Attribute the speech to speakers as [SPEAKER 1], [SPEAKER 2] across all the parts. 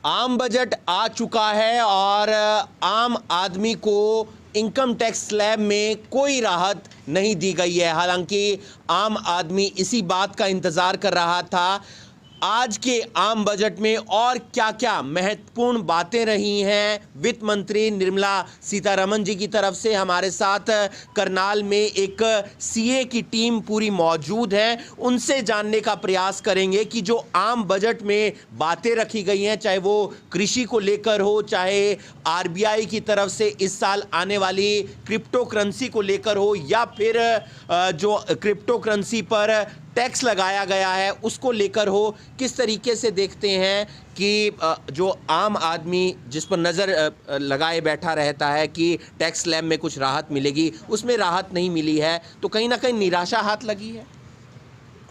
[SPEAKER 1] आम बजट आ चुका है और आम आदमी को इनकम टैक्स स्लैब में कोई राहत नहीं दी गई है। हालांकि आम आदमी इसी बात का इंतज़ार कर रहा था आज के आम बजट में और क्या क्या महत्वपूर्ण बातें रही हैं। वित्त मंत्री निर्मला सीतारमण जी की तरफ से हमारे साथ करनाल में एक सीए की टीम पूरी मौजूद है, उनसे जानने का प्रयास करेंगे कि जो आम बजट में बातें रखी गई हैं, चाहे वो कृषि को लेकर हो, चाहे आरबीआई की तरफ से इस साल आने वाली क्रिप्टो करेंसी को लेकर हो, या फिर जो क्रिप्टो करेंसी पर टैक्स लगाया गया है उसको लेकर हो, किस तरीके से देखते हैं कि जो आम आदमी जिस पर नज़र लगाए बैठा रहता है कि टैक्स स्लैब में कुछ राहत मिलेगी, उसमें राहत नहीं मिली है, तो कहीं ना कहीं निराशा हाथ लगी है।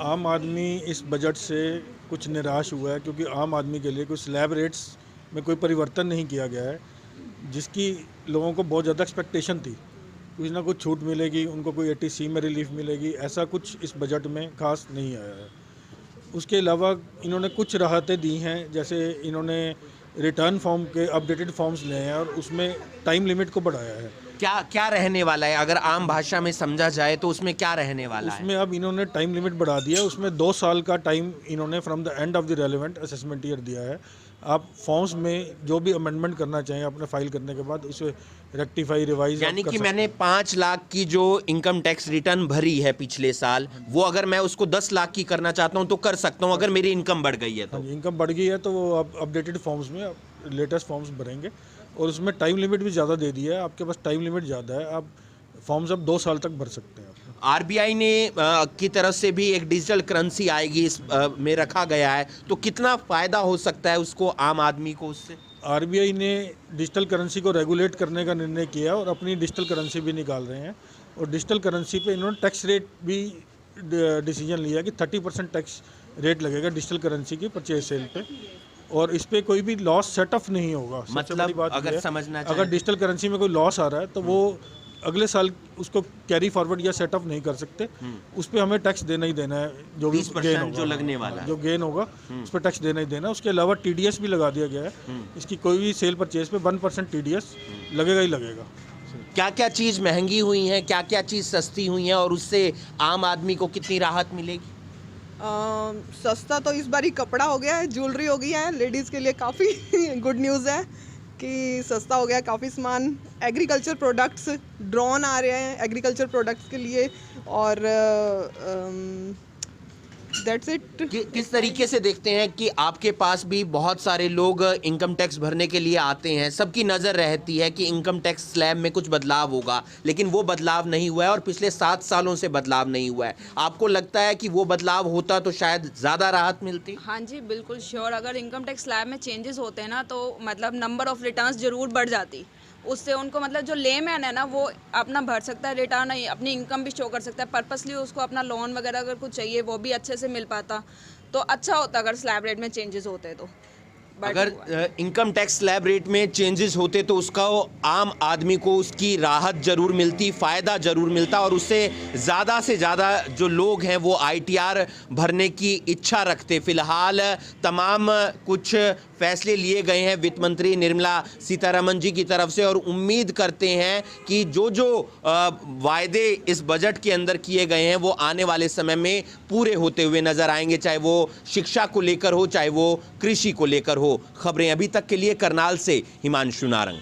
[SPEAKER 2] आम आदमी इस बजट से कुछ निराश हुआ है क्योंकि आम आदमी के लिए कुछ स्लैब रेट्स में कोई परिवर्तन नहीं किया गया है, जिसकी लोगों को बहुत ज़्यादा एक्सपेक्टेशन थी। कुछ ना कुछ छूट मिलेगी, उनको कोई 80C में रिलीफ मिलेगी, ऐसा कुछ इस बजट में खास नहीं आया है। उसके अलावा इन्होंने कुछ राहतें दी हैं, जैसे इन्होंने रिटर्न फॉर्म के अपडेटेड फॉर्म्स लिए हैं और उसमें टाइम लिमिट को बढ़ाया है।
[SPEAKER 1] क्या क्या रहने वाला है, अगर आम भाषा में समझा जाए तो उसमें क्या रहने वाला है?
[SPEAKER 2] उसमें अब इन्होंने टाइम लिमिट बढ़ा दिया, उसमें 2 साल का टाइम इन्होंने from the end of the relevant assessment year दिया है। आप फॉर्म्स में जो भी अमेंडमेंट करना चाहें अपने फाइल करने के बाद उसे रेक्टिफाई रिवाइज,
[SPEAKER 1] यानी कि मैंने 5 लाख की जो इनकम टैक्स रिटर्न भरी है पिछले साल, वो अगर मैं उसको 10 लाख की करना चाहता हूं तो कर सकता हूं, अगर मेरी इनकम बढ़ गई है तो।
[SPEAKER 2] इनकम बढ़ गई है तो वो आप अपडेटेड फॉर्म्स में लेटेस्ट फॉर्म्स भरेंगे और उसमें टाइम लिमिट भी ज़्यादा दे दिया है। आपके पास टाइम लिमिट ज़्यादा है, आप फॉर्म्स अब 2 साल तक भर सकते हैं।
[SPEAKER 1] आरबीआई ने की तरफ से भी एक डिजिटल करेंसी आएगी इस में रखा गया है, तो कितना फ़ायदा हो सकता है उसको, आम आदमी को उससे?
[SPEAKER 2] आरबीआई ने डिजिटल करेंसी को रेगुलेट करने का निर्णय किया और अपनी डिजिटल करेंसी भी निकाल रहे हैं, और डिजिटल करेंसी पे इन्होंने टैक्स रेट भी डिसीजन लिया कि 30% टैक्स रेट लगेगा डिजिटल करेंसी की परचेज सेल पे, और इस पर कोई भी लॉस सेट ऑफ नहीं होगा।
[SPEAKER 1] मतलब बात अगर समझना
[SPEAKER 2] अगर डिजिटल करेंसी में कोई लॉस आ रहा है तो वो अगले साल उसको कैरी फॉरवर्ड या सेट ऑफ नहीं कर सकते, उस पर हमें टैक्स देना ही देना है। जो भी गेन होगा,
[SPEAKER 1] जो लगने वाला है,
[SPEAKER 2] जो गेन होगा उस पर टैक्स देना ही देना है। उसके अलावा टीडीएस भी लगा दिया गया है, इसकी कोई भी सेल परचेज पे 1% टीडीएस लगेगा ही लगेगा।
[SPEAKER 1] क्या क्या चीज़ महंगी हुई है, क्या क्या चीज़ सस्ती हुई है, और उससे आम आदमी को कितनी राहत मिलेगी?
[SPEAKER 3] सस्ता तो इस बार ही कपड़ा हो गया है, ज्वेलरी हो गई है, लेडीज़ के लिए काफ़ी गुड न्यूज़ है कि सस्ता हो गया काफ़ी सामान। एग्रीकल्चर प्रोडक्ट्स, ड्रोन आ रहे हैं एग्रीकल्चर प्रोडक्ट्स के लिए, और दैट्स इट।
[SPEAKER 1] किस तरीके से देखते हैं कि आपके पास भी बहुत सारे लोग इनकम टैक्स भरने के लिए आते हैं, सबकी नज़र रहती है कि इनकम टैक्स स्लैब में कुछ बदलाव होगा, लेकिन वो बदलाव नहीं हुआ है और पिछले 7 सालों से बदलाव नहीं हुआ है। आपको लगता है कि वो बदलाव होता तो शायद ज़्यादा राहत मिलती?
[SPEAKER 4] हाँ जी, बिल्कुल श्योर। अगर इनकम टैक्स स्लैब में चेंजेस होते हैं ना, तो मतलब नंबर ऑफ़ रिटर्न्स ज़रूर बढ़ जाती। उससे उनको मतलब जो लेमैन है ना, वो अपना भर सकता है रिटर्न, अपनी इनकम भी शो कर सकता है। पर्पसली उसको अपना लोन वगैरह अगर कुछ चाहिए वो भी अच्छे से मिल पाता, तो अच्छा होता अगर स्लैब रेट में चेंजेस होते तो।
[SPEAKER 1] अगर इनकम टैक्स स्लैब रेट में चेंजेस होते तो उसका आम आदमी को उसकी राहत ज़रूर मिलती, फ़ायदा ज़रूर मिलता, और उससे ज़्यादा से ज़्यादा जो लोग हैं वो आईटीआर भरने की इच्छा रखते। फ़िलहाल तमाम कुछ फैसले लिए गए हैं वित्त मंत्री निर्मला सीतारमण जी की तरफ से, और उम्मीद करते हैं कि जो जो वायदे इस बजट के अंदर किए गए हैं वो आने वाले समय में पूरे होते हुए नज़र आएंगे, चाहे वो शिक्षा को लेकर हो, चाहे वो कृषि को लेकर हो। खबरें अभी तक के लिए करनाल से हिमांशु नारंग।